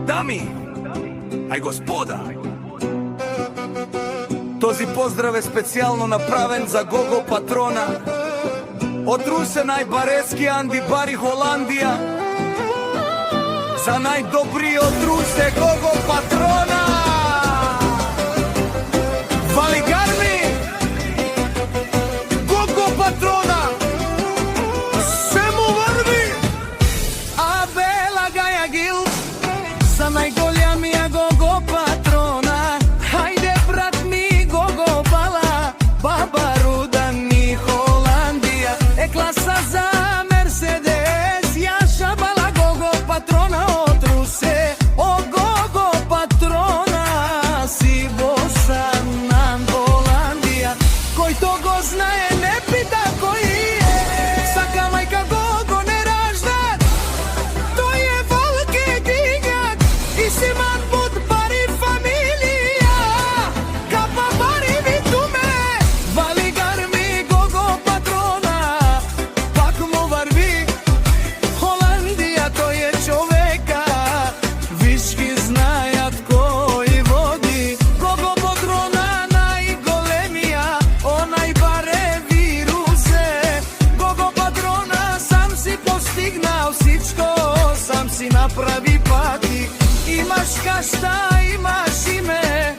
Дами, а и господа, този поздрав е специјално направен за Гого Патрона од Русе, најбарески Анди Бари Холандија, за најдобриот Русе Гого Патрона. Вали гарми, Гого Патрона, се му врви, а бела гаја гил, за најголемија Гого Патрона. Хајде брат ми Гого бала, баба руда ни Холандија, е класа за Мерседес, ја шабала Гого Патрона од Русе. О Гого Патрона, си босан на Холандија, којто го знае не пита кој е, сака мајка Гого не ражда, тој е волки дигак и си ман под пари фамилија, капа пари витуме, вали гарми Гого Патрона, пак му врви Холандија, тој е човека, вишки знајат кој води. Гого Патрона најголемија, онај баре вирусе. Гого Патрона сам си постигнал сичко, сам си направи пати. Имаш кашта, имаш име,